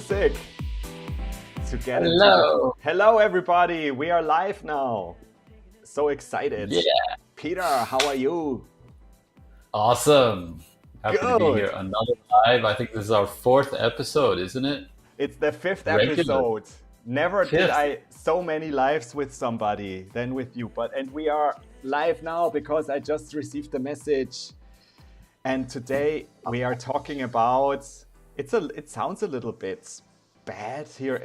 music to get into the... Hello. Hello, everybody. We are live now. So excited. Yeah. Peter, how are you? Awesome. Happy to be Good. here. Another live. I think this is our 4th episode, isn't it? It's the 5th Regular. episode. Never did 5th. I so many lives with somebody than with you. And we are live now because I just received a message. And today we are talking about... It sounds a little bit bad here,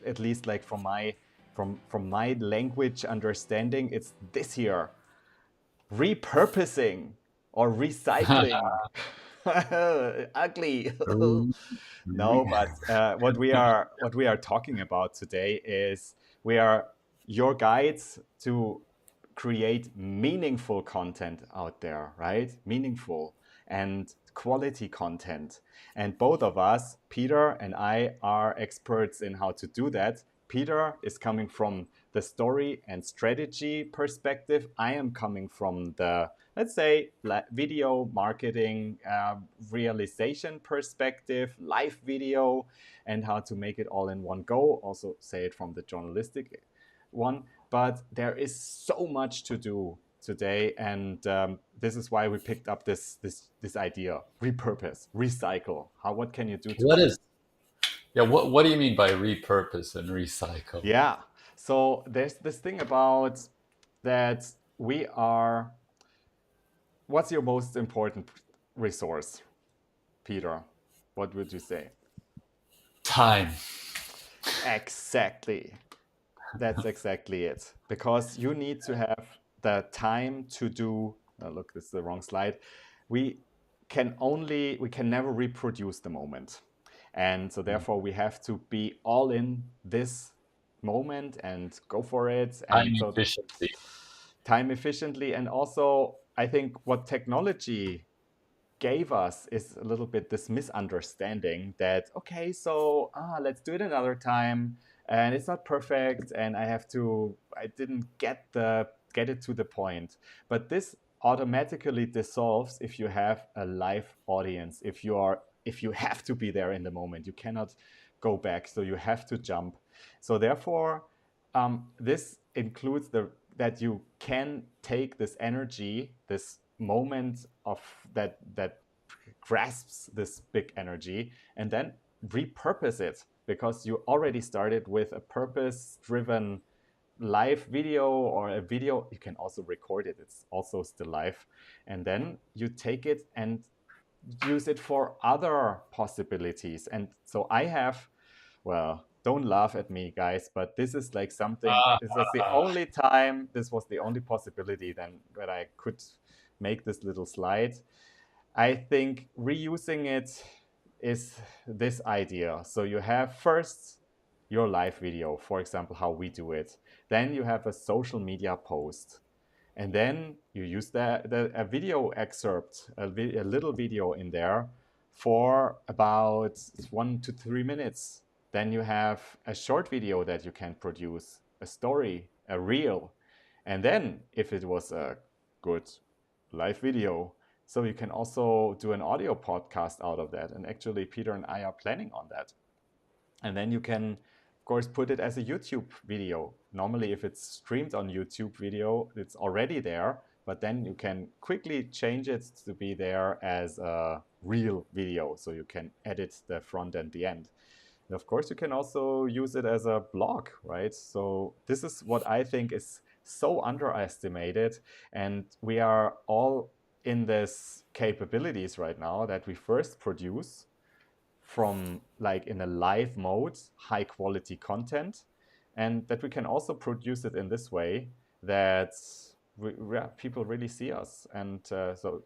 at least like from my language understanding. It's this here: repurposing or recycling. Ugly. No, but what we are talking about today is we are your guides to create meaningful content out there, right? Meaningful and quality content. And both of us, Peter and I, are experts in how to do that. Peter is coming from the story and strategy perspective. I am coming from the, let's say, video marketing realization perspective, live video, and how to make it all in one go. Also say it from the journalistic one. But there is so much to do today, and this is why we picked up this idea: repurpose, recycle. What can you do today? What do you mean by repurpose and recycle? Yeah, so there's this thing about that we are... What's your most important resource, Peter? What would you say? Time. Exactly. That's exactly it. Because you need to have the time to do... look, this is the wrong slide. We can never reproduce the moment. And so therefore we have to be all in this moment and go for it. And Time efficiency. time efficiently. And also, I think what technology gave us is a little bit this misunderstanding that, okay, so let's do it another time, and it's not perfect, and I didn't get it to the point. But this automatically dissolves if you have a live audience, if you have to be there in the moment. You cannot go back, so you have to jump. So therefore, this includes that you can take this energy, this moment of that grasps this big energy, and then repurpose it, because you already started with a purpose-driven live video or a video. You can also record it, it's also still live, and then you take it and use it for other possibilities. And so I have, well, don't laugh at me, guys, but this is like something... This was the only possibility then that I could make this little slide. I think reusing it is this idea. So you have first your live video, for example, how we do it. Then you have a social media post. And then you use a video excerpt, a little video in there for about 1 to 3 minutes. Then you have a short video that you can produce, a story, a reel. And then if it was a good live video, so you can also do an audio podcast out of that. And actually, Peter and I are planning on that. And then you can, of course, put it as a YouTube video. Normally, if it's streamed on YouTube video, it's already there. But then you can quickly change it to be there as a real video. So you can edit the front and the end. And of course, you can also use it as a blog, right? So this is what I think is so underestimated. And we are all in this capabilities right now that we first produce from like in a live mode, high quality content, and that we can also produce it in this way that people really see us. And so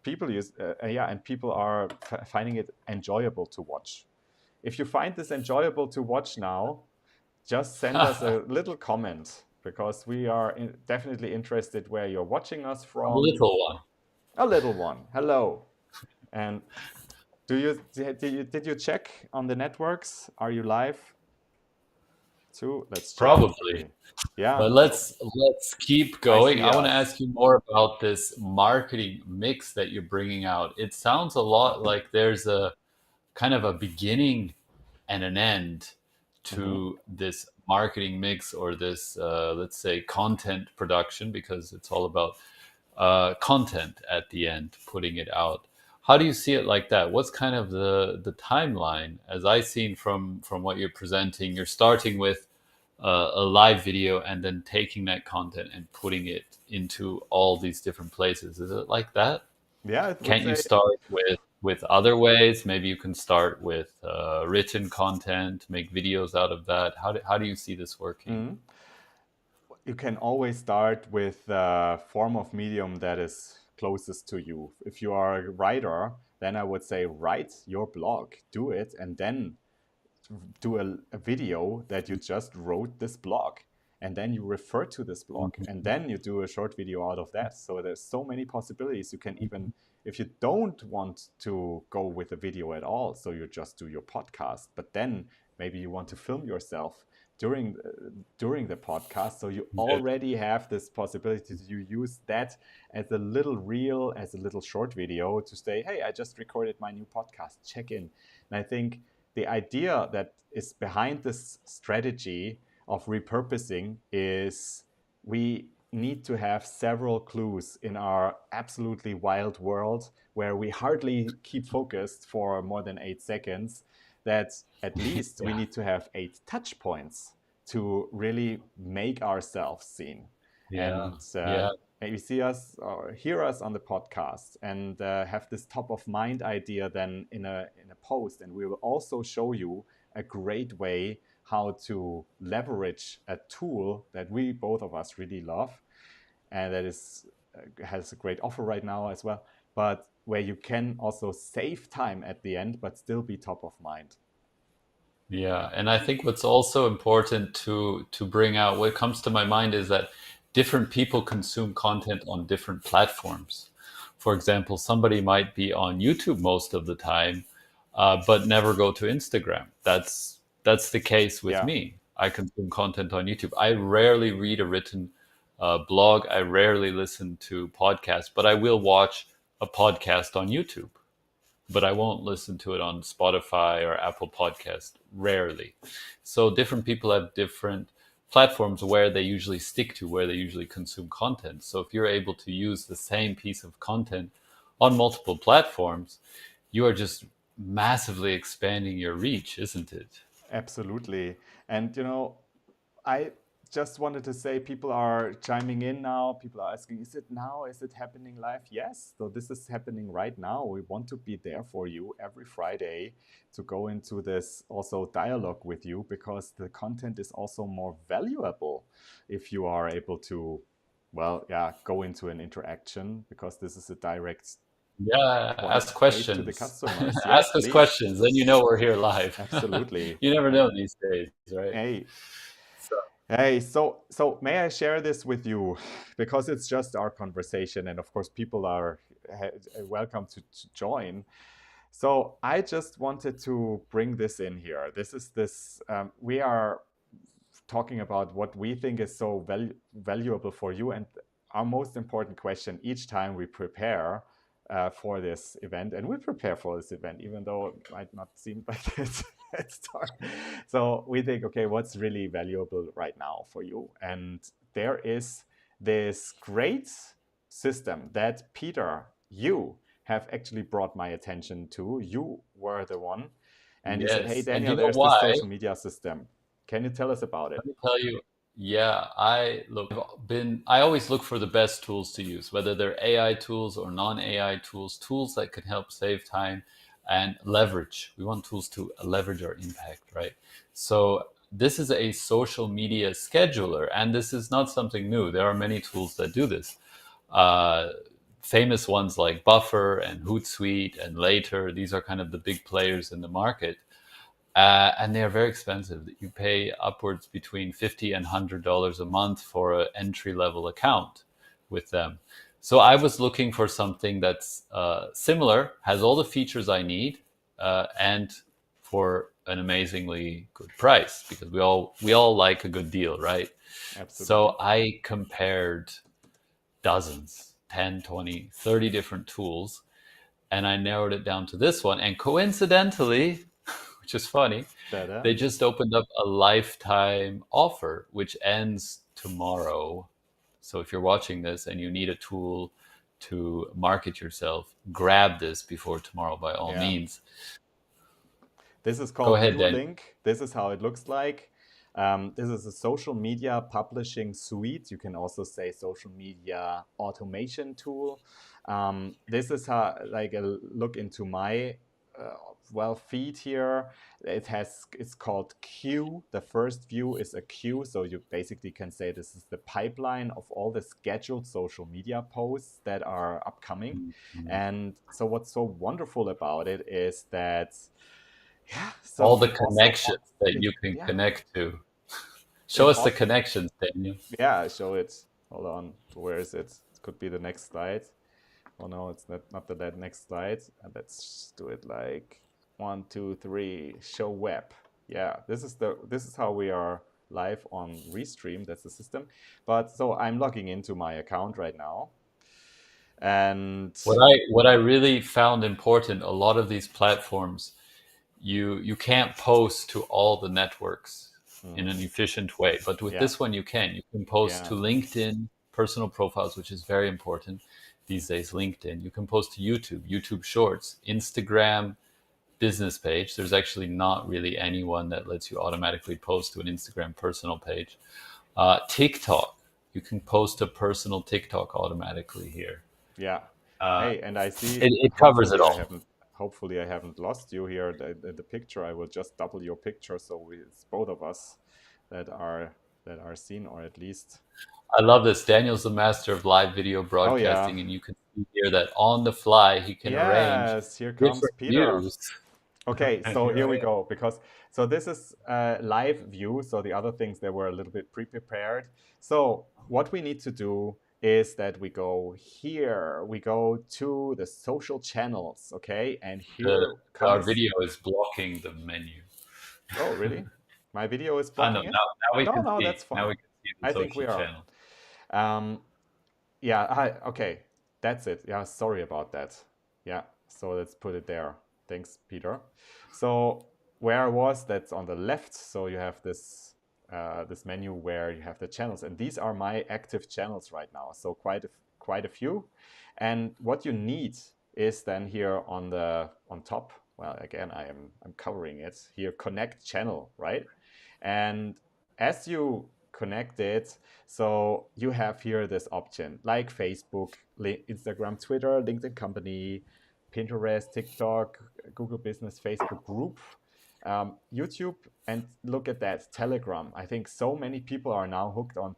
people use, and people are finding it enjoyable to watch. If you find this enjoyable to watch now, just send us a little comment, because we are definitely interested where you're watching us from. A little one. A little one. Hello. And did you check on the networks? Are you live too? Let's check. Probably. Yeah. But let's keep going. I want to us. ask you more about this marketing mix that you're bringing out. It sounds a lot like there's a kind of a beginning and an end Hmm. to this marketing mix or this, let's say, content production, because it's all about content at the end, putting it out. How do you see it like that? What's kind of the timeline? As I seen from what you're presenting, you're starting with a live video and then taking that content and putting it into all these different places. Is it like that? Yeah, I would Can't you say. start with other ways? Maybe you can start with written content, make videos out of that. How do you see this working? Mhm. You can always start with the form of medium that is closest to you. If you are a writer, then I would say write your blog, do it, and then do a video that you just wrote this blog, and then you refer to this blog, and then you do a short video out of that. So there's so many possibilities. You can even, if you don't want to go with a video at all, so you just do your podcast, but then maybe you want to film yourself during the podcast, so you Yeah, already have this possibility to use that as a little reel, as a little short video to say, hey, I just recorded my new podcast, check in. And I think the idea that is behind this strategy of repurposing is we need to have several clues in our absolutely wild world where we hardly keep focused for more than 8 seconds, that at least we yeah, need to have 8 touch points to really make ourselves seen. yeah, And yeah. maybe see us or hear us on the podcast and have this top of mind idea then in a post, and we will also show you a great way how to leverage a tool that we both of us really love, and that is has a great offer right now as well, but where you can also save time at the end but still be top of mind. Yeah, and I think what's also important to bring out, what comes to my mind is that different people consume content on different platforms. For example, somebody might be on YouTube most of the time, but never go to Instagram. That's the case with Yeah, me. I consume content on YouTube. I rarely read a written blog. I rarely listen to podcasts, but I will watch a podcast on YouTube, but I won't listen to it on Spotify or Apple Podcast, rarely. So different people have different platforms where they usually stick to, where they usually consume content. So if you're able to use the same piece of content on multiple platforms, you are just massively expanding your reach, isn't it? absolutely. And I just wanted to say, people are chiming in now. People are asking, is it now? Is it happening live? Yes. So this is happening right now. We want to be there for you every Friday to go into this also dialogue with you, because the content is also more valuable if you are able to, well, yeah, go into an interaction, because this is a direct Yeah, point ask straight to the questions. customers. Yes, Ask us please. questions, then you know we're here live. Absolutely. You never know these days, right? Hey, So, so may I share this with you, because it's just our conversation, and of course people are welcome to join. So I just wanted to bring this in here. We are talking about what we think is so valuable for you, and our most important question each time we prepare for this event, and we prepare for this event even though it might not seem like it at start. So we think, okay, what's really valuable right now for you? And there is this great system that Peter, you have actually brought my attention to. You were the one, and you said, hey yes. And Daniel, you know there's this why? social media system. Can you tell us about it? Let me tell you, yeah, I always look for the best tools to use, whether they're AI tools or non-AI tools, tools that can help save time and leverage. We want tools to leverage our impact, right? So this is a social media scheduler, and this is not something new. There are many tools that do this. Uh, Famous ones like Buffer and Hootsuite and Later, these are kind of the big players in the market, and they are very expensive. You pay upwards between $50 and $100 a month for an entry level account with them. So I was looking for something that's similar, has all the features I need, and for an amazingly good price, because we all like a good deal, right? Absolutely. So I compared dozens, 10, 20, 30 different tools, and I narrowed it down to this one. And coincidentally, which is funny. Ta-da. They just opened up a lifetime offer, which ends tomorrow. So if you're watching this and you need a tool to market yourself, grab this before tomorrow by all Yeah. means. This is Go called ahead, New Dan. Link. This is how it looks like. This is a social media publishing suite. You can also say social media automation tool. This is how, like, a look into my uh, feed here. It's called queue. The first view is a queue, so you basically can say this is the pipeline of all the scheduled social media posts that are upcoming. Mhm. And so what's so wonderful about it is that, yeah, All so the it also connections that it you can yeah connect to. Show it us the also connections, Daniel. yeah, show it. Hold on, where is it? It could be the next slide. Oh no, it's not that next slide. Let's do it like 1, 2, 3. Show web. Yeah, this is how we are live on Restream. That's the system. But so I'm logging into my account right now, and What I really found important, a lot of these platforms, you can't post to all the networks in an mhm, efficient way. But with yeah, this one, you can. You can post to yeah, LinkedIn personal profiles, which is very important these days. LinkedIn. You can post to YouTube, YouTube Shorts, Instagram business page. There's actually not really anyone that lets you automatically post to an Instagram personal page. TikTok. You can post a personal TikTok automatically here. yeah. Uh, Hey, and I see. it covers it all. Hopefully, I haven't lost you here. The picture. I will just double your picture, so it's both of us that are seen, or at least. I love this. Daniel's the master of live video Oh yeah. broadcasting, and you can see here that on the fly he can arrange Yes. Here comes different Peter. views. Okay, And so here here we I am. go. Because so this is a live view. So the other things, they were a little bit pre-prepared. So what we need to do is that we go here. We go to the social channels. Okay, and The, here our comes. video is blocking the menu. Oh, really? My video is I know. blocking it? Now we No, can no, see. that's Now we fine. can see the I think we social are. channel. Um, yeah, okay. That's it. Yeah, sorry about that. Yeah, so let's put it there. Thanks, Peter. So where I was, that's on the left. So you have this menu where you have the channels, and these are my active channels right now. So quite a few. And what you need is then here on top. Well, again, I'm covering it here. Connect channel, right? And as you connect it, so you have here this option like Facebook, Instagram, Twitter, LinkedIn Company, Pinterest, TikTok, Google Business, Facebook Group, YouTube, and look at that, Telegram. I think so many people are now hooked on,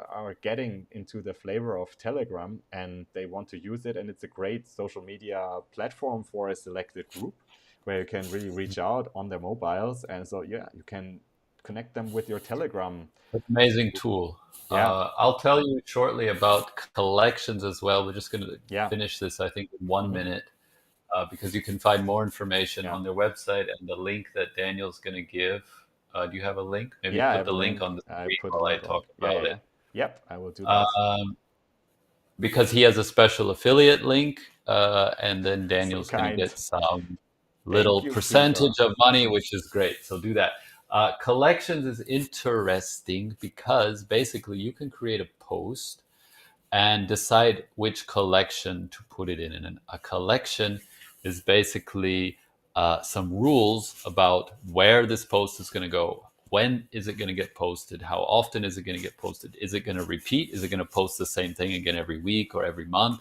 are getting into the flavor of Telegram, and they want to use it. And it's a great social media platform for a selected group where you can really reach out on their mobiles. And so, yeah, you can connect them with your Telegram. Amazing tool. Yeah, I'll tell you shortly about collections as well. We're just going to yeah, finish this, I think, in one hmm, minute. Because you can find more information yeah. on their website and the link that Daniel's going to give. Do you have a link? Maybe Yeah, I put have a the link link. on the I screen put a while I link on. talk Yeah, yeah, about yeah. it. Yep, I will do that. Um, because he has a special affiliate link, and then So Daniel's going to kind. get some Thank little you, Peter. percentage of money, which is great. So do that. Collections is interesting because basically you can create a post and decide which collection to put it in. And a collection is basically some rules about where this post is going to go. When is it going to get posted? How often is it going to get posted? Is it going to repeat? Is it going to post the same thing again every week or every month?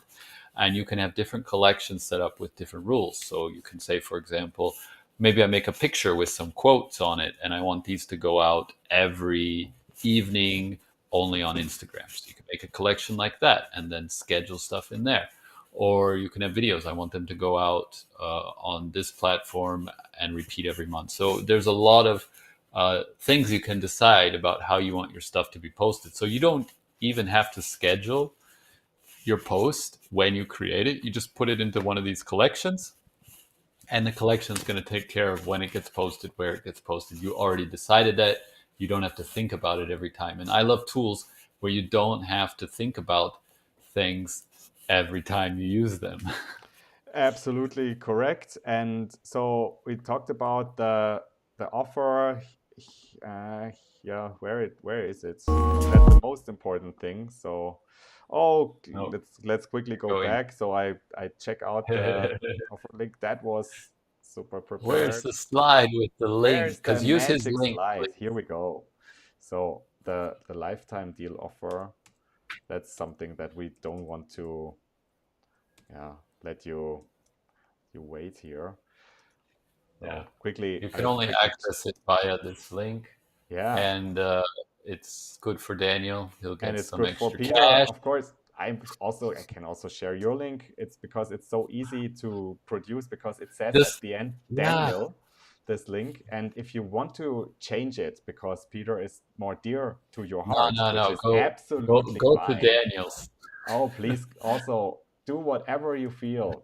And you can have different collections set up with different rules. So you can say, for example, maybe I make a picture with some quotes on it, and I want these to go out every evening only on Instagram. So you can make a collection like that and then schedule stuff in there. Or you can have videos. I want them to go out on this platform and repeat every month. So there's a lot of things you can decide about how you want your stuff to be posted. So you don't even have to schedule your post when you create it. You just put it into one of these collections, and the collection is going to take care of when it gets posted, where it gets posted. You already decided that. You don't have to think about it every time. And I love tools where you don't have to think about things every time you use them. Absolutely correct. And so we talked about the offer, uh, yeah, where is it? That's the most important thing. So, oh, No, let's quickly go going. back. So I check out the offer link. That was super Where's prepared. the slide with the link? Where's the Because use his magic link, slide? please. Here we go. So the lifetime deal offer, that's something that we don't want to, yeah, let you wait here. Yeah. So quickly, You can I only quickly, access it via this link. yeah, And it's good for Daniel. He'll and get it's some good for extra Peter, cash. of course. I can also share your link. It's because it's so easy to produce because it says at Just, the end yeah. Daniel, this link. And if you want to change it because Peter is more dear to your No, heart, no, which no. is Go, absolutely go to fine. Daniel's. Oh, please also do whatever you feel,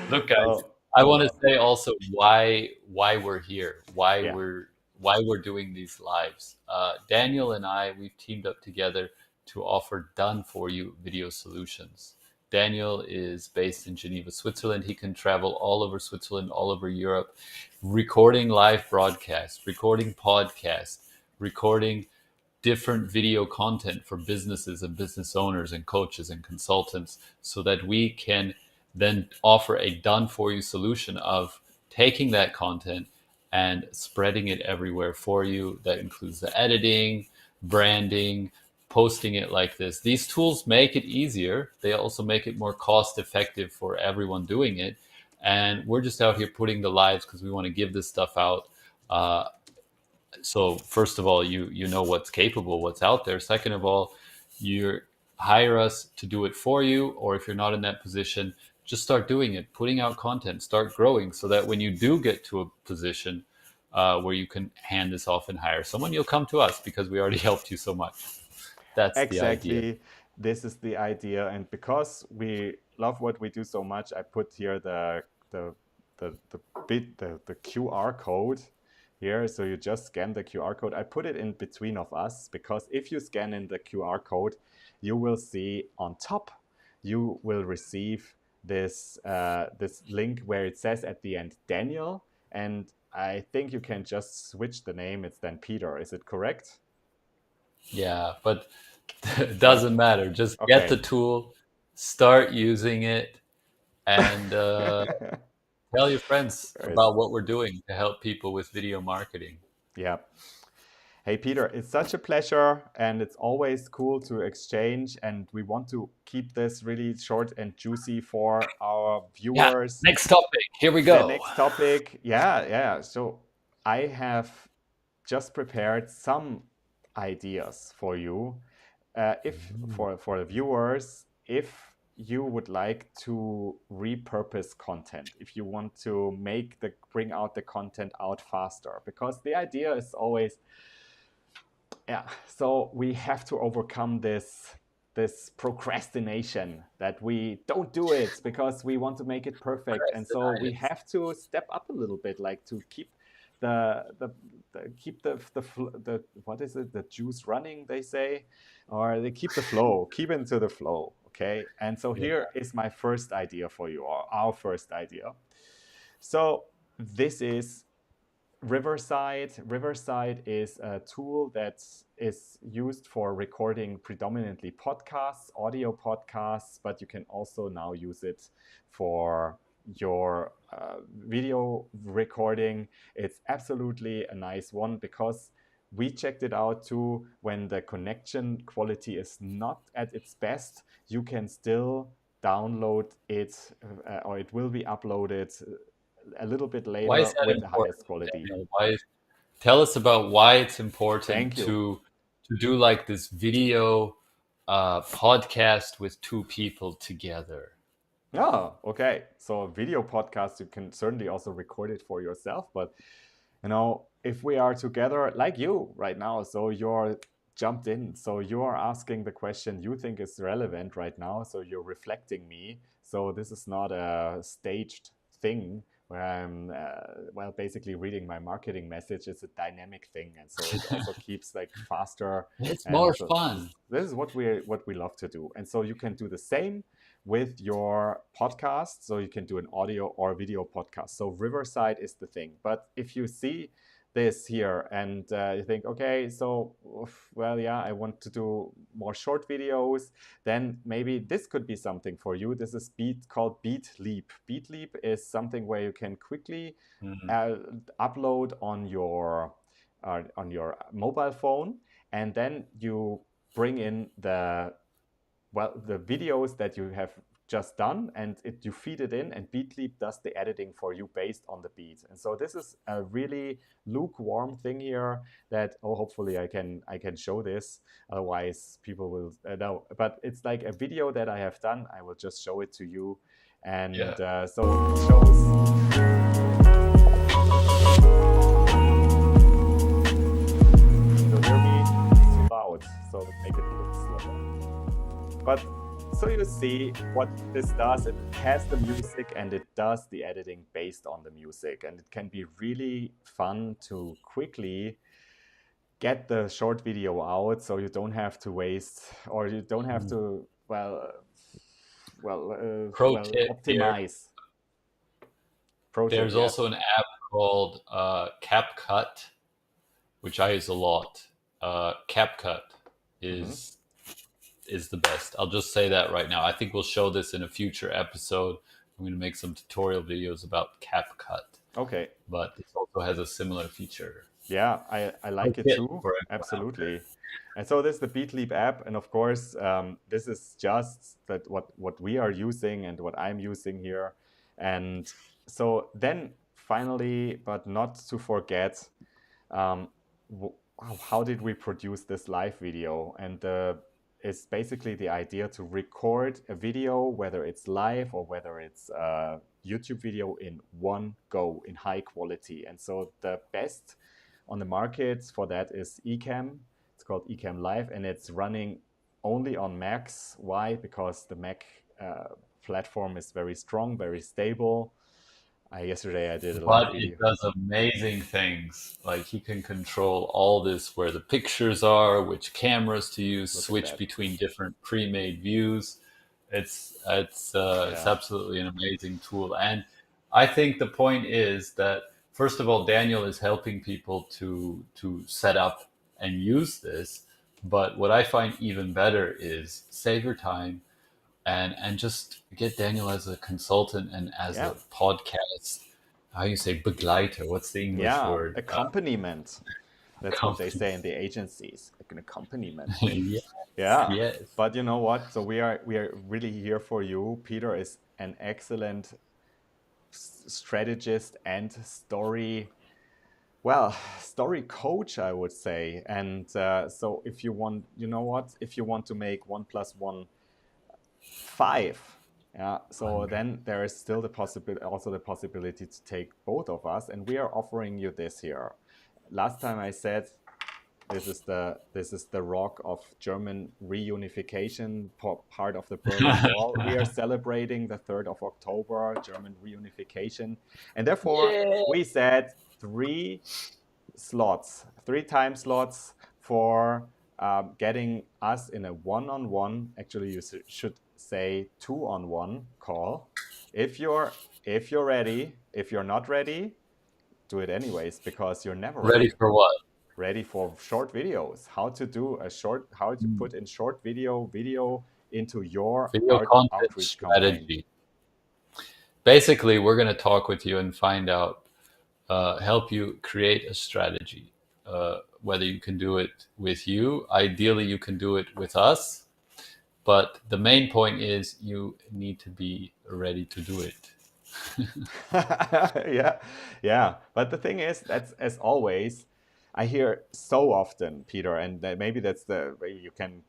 Look, guys, So, I want to uh, say also why we're here, yeah, why we're doing these lives. Daniel and I, we've teamed up together to offer done for you video solutions. Daniel is based in Geneva, Switzerland. He can travel all over Switzerland, all over Europe, recording live broadcasts, recording podcasts, recording different video content for businesses and business owners and coaches and consultants so that we can then offer a done for you solution of taking that content and spreading it everywhere for you. That includes the editing, branding, posting it like this. These tools make it easier. They also make it more cost effective for everyone doing it. And we're just out here putting the lives because we want to give this stuff out. So first of all, you know what's capable, what's out there. Second of all, you hire us to do it for you, or if you're not in that position, just start doing it, putting out content, start growing, so that when you do get to a position where you can hand this off and hire someone, you'll come to us because we already helped you so much. That's the idea. exactly. This is the idea, and because we love what we do so much, I put here the the QR code here. So you just scan the QR code. I put it in between of us because if you scan in the QR code, you will see on top, you will receive this link where it says at the end Daniel, and I think you can just switch the name. It's then Peter. Is it correct? Yeah, but it But doesn't matter. Just get okay. the tool, start using it, and tell your friends Yes. about what we're doing to help people with video marketing. Yeah. Hey, Peter, it's such a pleasure and it's always cool to exchange. And we want to keep this really short and juicy for our Yeah, viewers. next topic. Here we The go. next topic, yeah, yeah. So I have just prepared some ideas for you. If for the viewers, if you would like to repurpose content, if you want to bring out the content out faster, because the idea is always, yeah, so we have to overcome this procrastination that we don't do it because we want to make it perfect, and so we Press have to step up a little bit, like to keep the keep the what is it, the juice running, they say, or they keep the flow, keep into the flow. Okay, and so Yeah. here is my first idea for you, or our first idea. So this is Riverside. Riverside is a tool that is used for recording predominantly podcasts, audio podcasts, but you can also now use it for your video recording. It's absolutely a nice one because we checked it out too. When the connection quality is not at its best, you can still download it, or it will be uploaded a little bit Why is later that with the highest important, quality. Daniel? Tell us about why it's important Thank you. to do like this video podcast with two people together. Yeah, okay. So a video podcast, you can certainly also record it for yourself, but if we are together like you right now, so you're jumped in, so you are asking the question you think is relevant right now, so you're reflecting me. So this is not a staged thing where I'm well, basically reading my marketing message. It's a dynamic thing, and so it also keeps like faster. It's And more so fun. this is what we love to do, and so you can do the same with your podcast. So you can do an audio or video podcast. So Riverside is the thing. But if you see this here and you think, okay, so, well, yeah, I want to do more short videos, then maybe this could be something for you. This is called Beat Leap. Beat Leap is something where you can quickly Mhm. uh, upload on your mobile phone, and then you bring in the videos that you have just done, and you feed it in, and Beatleap does the editing for you based on the beat. And so this is a really lukewarm thing here that, oh, hopefully I can show this, otherwise people will know. But it's like a video that I have done. I will just show it to you, Yeah. and so it shows. You hear me? It's too loud, so let's make it a little slower. But so you see what this does, it has the music and it does the editing based on the music. And it can be really fun to quickly get the short video out, so you don't have to waste, or you don't have Mm. to, Pro tip here: optimize. Pro tip, there's also yes. an app called CapCut, which I use a lot. CapCut Hmm. is is the best. I'll just say that right now. I think we'll show this in a future episode. I'm going to make some tutorial videos about CapCut, Okay. but this also has a similar feature. Yeah, I Pro like it tip too. for everyone out there. Absolutely. And so this is the BeatLeap app, and of course, this is just that what we are using and what I'm using here. And so then finally, but not to forget, um, how did we produce this live video? And it's basically the idea to record a video, whether it's live or whether it's a YouTube video, in one go in high quality. And so the best on the market for that is Ecamm. It's called Ecamm Live, and it's running only on Macs. Why? Because the Mac platform is very strong, very stable. Yesterday I did a live But it video. does amazing things. Like you can control all this, where the pictures are, which cameras to use, Look at switch that. between different pre-made views. It's Yeah. absolutely an amazing tool. And I think the point is that, first of all, Daniel is helping people to set up and use this. But what I find even better is save your time and just get Daniel as a consultant and as Yeah. a podcast, how you say, begleiter. What's the English Yeah. word? Accompaniment. That's what they Company. say in the agencies, like an accompaniment. Yes, Yeah. yes. But you know what? So we are really here for you. Peter is an excellent strategist and story coach, I would say. And so if you want, you know what? If you want to make 1 + 1 5, yeah, so 100. then there is still the possibility, also the possibility to take both of us, and we are offering you this here. Last time I said this is the rock of German reunification, part of the Berlin Wall. We are celebrating the 3rd of October, German reunification, and therefore Yeah. we said three time slots for getting us in a one-on-one. Actually, you should say two-on-one call. If you're ready. If you're not ready, do it anyways, because you're never Ready ready. for what? Ready for short videos. How to Mm. put in short video into your Video content outreach campaign. strategy. Basically, we're going to talk with you and find out, help you create a strategy. Whether you can do it with you, ideally, you can do it with us. But the main point is you need to be ready to do it. Yeah, yeah. But the thing is, that's, as always, I hear so often, Peter, and maybe that's the way you can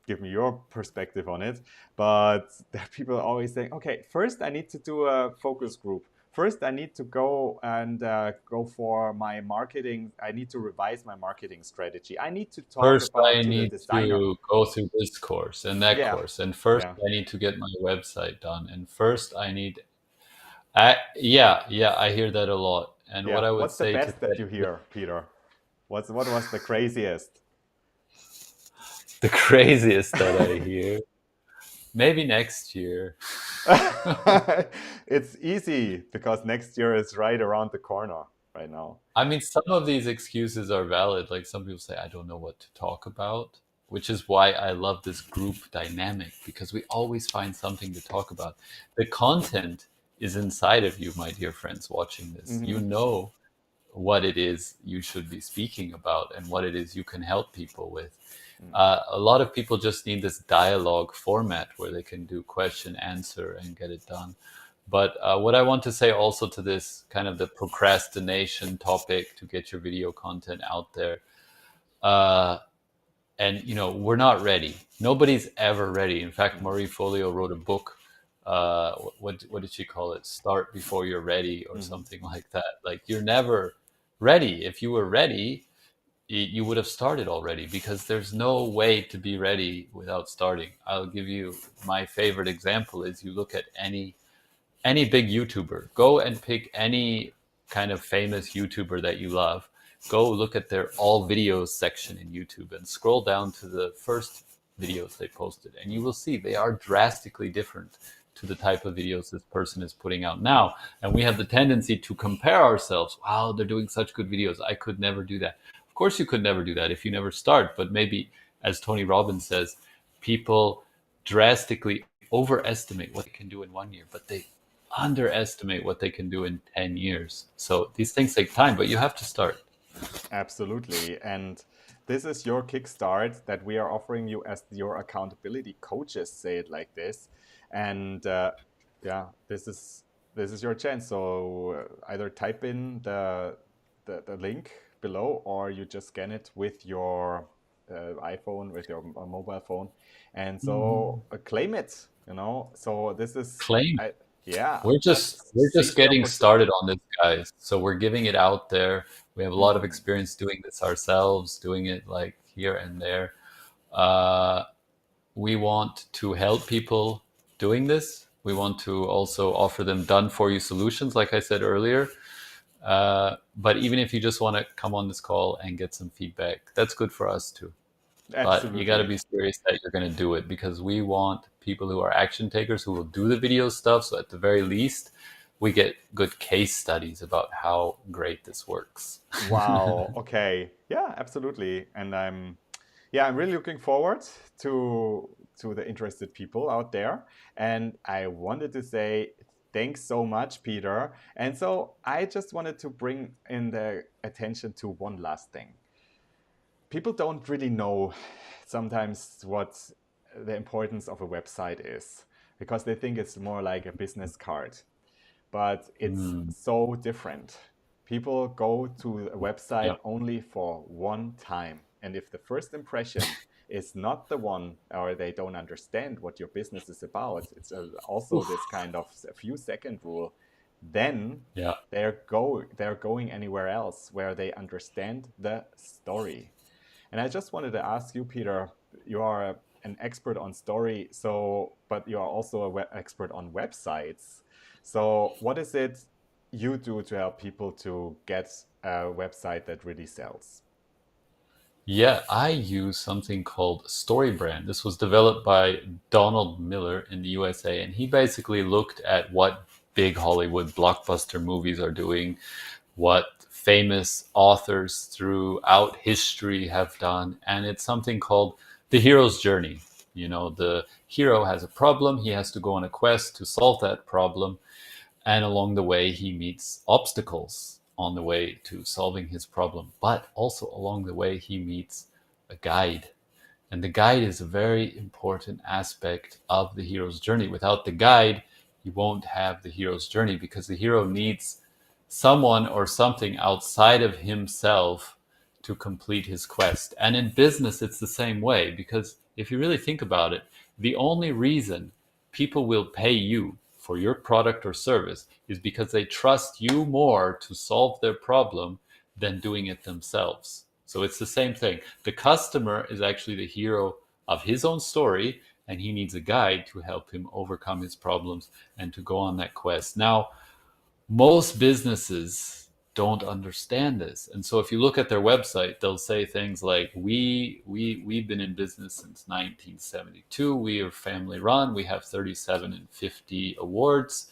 give me your perspective on it. But there are people always saying, okay, first I need to do a focus group. First, I need to go and go for my marketing. I need to revise my marketing strategy. I need to talk First, about I to the need designer. to go through this course and that Yeah, course. And first, yeah, I need to get my website done. And first, yeah, I hear that a lot. And what yeah. I would What's the say to best that that, you hear, Peter? What was the craziest? the craziest that I hear, maybe next year. It's easy because next year is right around the corner right now. I mean, some of these excuses are valid. Like some people say, I don't know what to talk about, which is why I love this group dynamic because we always find something to talk about. The content is inside of you, my dear friends, watching this. You Hmm. know what it is you should be speaking about and what it is you can help people with. A lot of people just need this dialogue format where they can do question, answer, and get it done. But what I want to say also to this kind of the procrastination topic to get your video content out there, uh, and we're not ready. Nobody's ever ready. In fact, Hmm. Marie Folio wrote a book. What did she call it? Start before you're ready, or Hmm. something like that. Like you're never ready. If you were ready, you would have started already because there's no way to be ready without starting. I'll give you my favorite example is you look at any big YouTuber. Go and pick any kind of famous YouTuber that you love. Go look at their all videos section in YouTube and scroll down to the first videos they posted, and you will see they are drastically different to the type of videos this person is putting out now. And we have the tendency to compare ourselves. Wow, they're doing such good videos. I could never do that. Of course, you could never do that if you never start. But maybe, as Tony Robbins says, people drastically overestimate what they can do in 1 year, but they underestimate what they can do in 10 years. So these things take time, but you have to start. Absolutely. And this is your kickstart that we are offering you as your accountability coaches, say it like this. And yeah, this is your chance. So either type in the link below, or you just scan it with your iPhone, with your mobile phone, and so claim it. So this is Claim. I yeah, We're just let's we're just seize the getting started opportunity. on this, guys. So we're giving it out there. We have a lot of Mhm. experience doing this ourselves, doing it like here and there. Uh, we want to help people doing this. We want to also offer them done for you solutions, like I said earlier. But even if you just want to come on this call and get some feedback, that's good for us too. But you got to Absolutely. be serious that you're going to do it because we want people who are action takers who will do the video stuff. So at the very least, we get good case studies about how great this works. Wow. Okay. Yeah, absolutely. And I'm really looking forward to the interested people out there. And I wanted to say thanks so much, Peter. And so I just wanted to bring in the attention to one last thing. People don't really know sometimes what the importance of a website is because they think it's more like a business card, but it's Mm, so different. People go to a website yeah. only for one time. And if the first impression is not the one, or they don't understand what your business is about, it's also Oof. this kind of a few second rule, then Yeah. they're going anywhere else where they understand the story. And I just wanted to ask you, Peter, you are an expert on story, so but you are also a expert on websites. So what is it you do to help people to get a website that really sells? Yeah, I use something called StoryBrand. This was developed by Donald Miller in the USA, and he basically looked at what big Hollywood blockbuster movies are doing, what famous authors throughout history have done, and it's something called the hero's journey. The hero has a problem, he has to go on a quest to solve that problem, and along the way, he meets obstacles on the way to solving his problem. But also along the way, he meets a guide. And the guide is a very important aspect of the hero's journey. Without the guide, you won't have the hero's journey because the hero needs someone or something outside of himself to complete his quest. And in business, it's the same way because if you really think about it, the only reason people will pay you for your product or service is because they trust you more to solve their problem than doing it themselves. So it's the same thing. The customer is actually the hero of his own story, and he needs a guide to help him overcome his problems and to go on that quest. Now, most businesses don't understand this. And so if you look at their website, they'll say things like, we've been in business since 1972. We are family run. We have 37 and 50 awards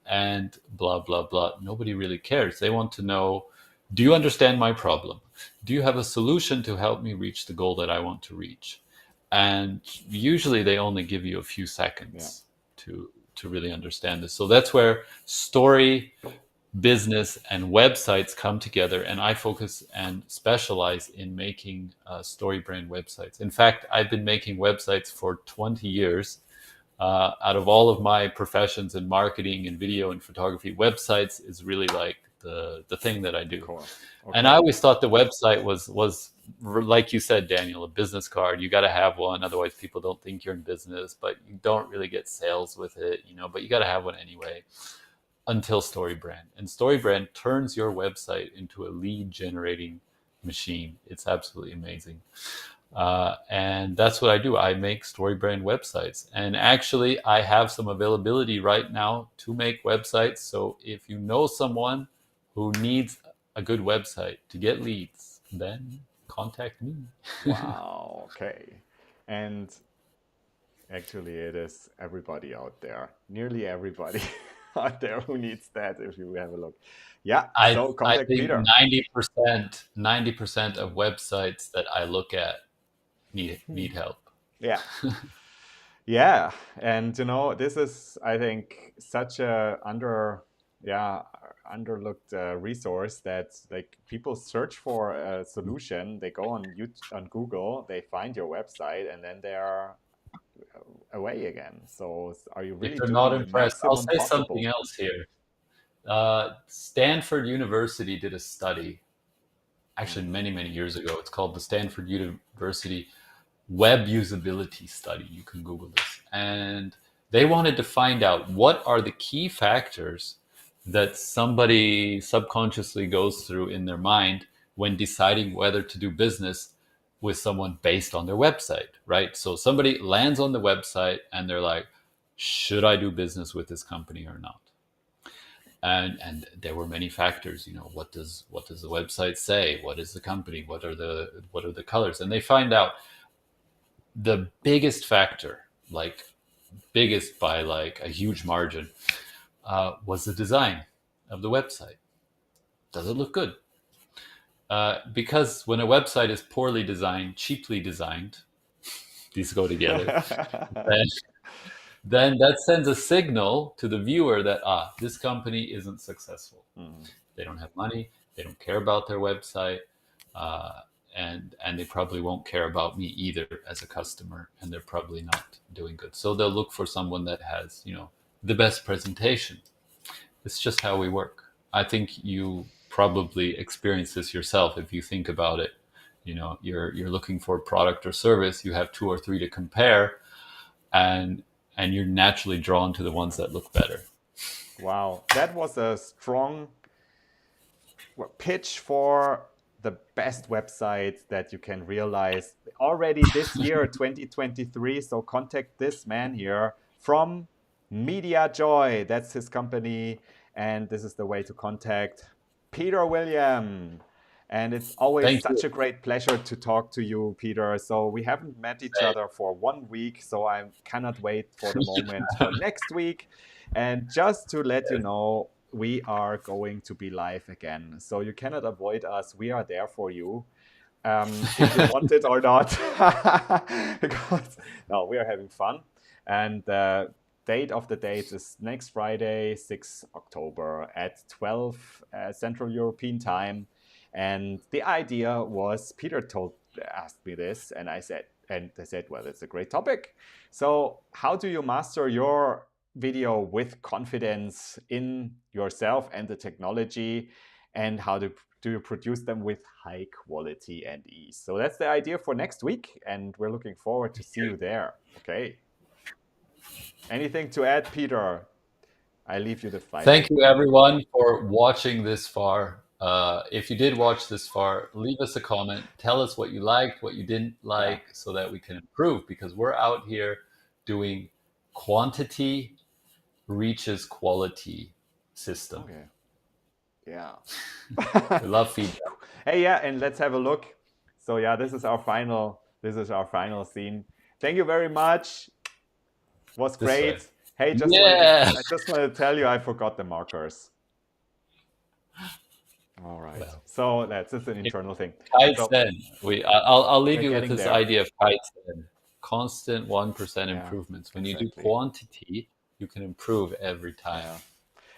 and blah, blah, blah. Nobody really cares. They want to know, do you understand my problem? Do you have a solution to help me reach the goal that I want to reach? And usually they only give you a few Yeah. seconds to really understand this. So that's where story, business, and websites come together. And I focus and specialize in making story brand websites. In fact, I've been making websites for 20 years. Out of all of my professions in marketing and video and photography, websites is really like the thing that I do. Cool. And I Okay. always thought the website was like you said, Daniel, a business card. You got to have one, otherwise people don't think you're in business. But you don't really get sales with it, you know. But you got to have one anyway. Until StoryBrand, and StoryBrand turns your website into a lead generating machine. It's absolutely amazing. And that's what I do. I make StoryBrand websites. And actually, I have some availability right now to make websites. So if you know someone who needs a good website to get leads, then contact me. Wow. Okay. And actually, it is everybody out there, nearly everybody out there who needs that. If you have a look, yeah. So I contact think Peter. 90% of websites that I look at need help. Yeah. Yeah, and this is, I think, such a yeah, underlooked resource that like people search for a solution. They go on on Google, they find your website, and then they are away again. So, are you If really they're not doing the impressed, I'll maximum say something possible? else here. Stanford University did a study, actually Mm. many years ago. It's called the Stanford University Web Usability Study. You can Google this. And they wanted to find out what are the key factors that somebody subconsciously goes through in their mind when deciding whether to do business with someone based on their website, right? So somebody lands on the website and they're like, should I do business with this company or not? And there were many factors. You know, what does the website say? What is the company? What are the colors? And they find out the biggest factor, like biggest by like a huge margin, was the design of the website. Does it look good? Because when a website is poorly designed, cheaply designed, these go together, then, then that sends a signal to the viewer that this company isn't successful. Mhm. They don't have money. They don't care about their website, uh, and they probably won't care about me either as a customer. And they're probably not doing good. So they'll look for someone that has, the best presentation. It's just how we work. I think you probably experience this yourself if you think about it. You're looking for a product or service. You have two or three to compare, and you're naturally drawn to the ones that look better. Wow, that was a strong pitch for the best website that you can realize already this year, 2023. So contact this man here from Media Joy. That's his company. And this is the way to contact Peter William. And it's always Thank you. such a great pleasure to talk to you, Peter. So we haven't met each other for 1 week. So I cannot wait for the moment for next week. And just to let you know, we are going to be live again. So you cannot avoid us. We are there for you, if you want it or not. Because no, we are having fun. And the date of the date is next Friday, 6 October at 12 Central European time. And the idea was Peter asked me this, and I said, well, it's a great topic. So, how do you master your video with confidence in yourself and the technology, and how do you produce them with high quality and ease? So that's the idea for next week, and we're looking forward to see you there. Okay. Anything to add, Peter? I leave you the Thank final you, word. everyone, for watching this far. If you did watch this far, leave us a comment. Tell us what you liked, what you didn't Yeah. like, so that we can improve, because we're out here doing quantity reaches quality system. Okay. Yeah. We love feedback. Hey, yeah, and let's have a look. So yeah, this is our final. This is our final scene. Thank you very much. Was This way. great. Hey, Yeah. I just wanted to tell you I forgot the markers. All right. Well, So that's just an internal thing. So Kaizen. I'll leave we're you with getting this there. idea of Kaizen. Constant 1% Yeah, improvements. When you do exactly. quantity, you can improve every time. Yeah.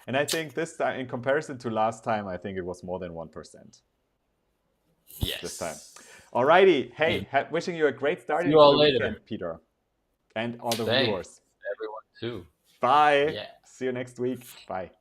And I think this time, in comparison to last time, I think it was more than 1% this time. Yes. Alrighty. Hey, Hey, wishing you a great start see you into all the later. weekend, Peter, and all the Thanks, viewers. everyone, too. Bye. Yeah. See you next week. Bye.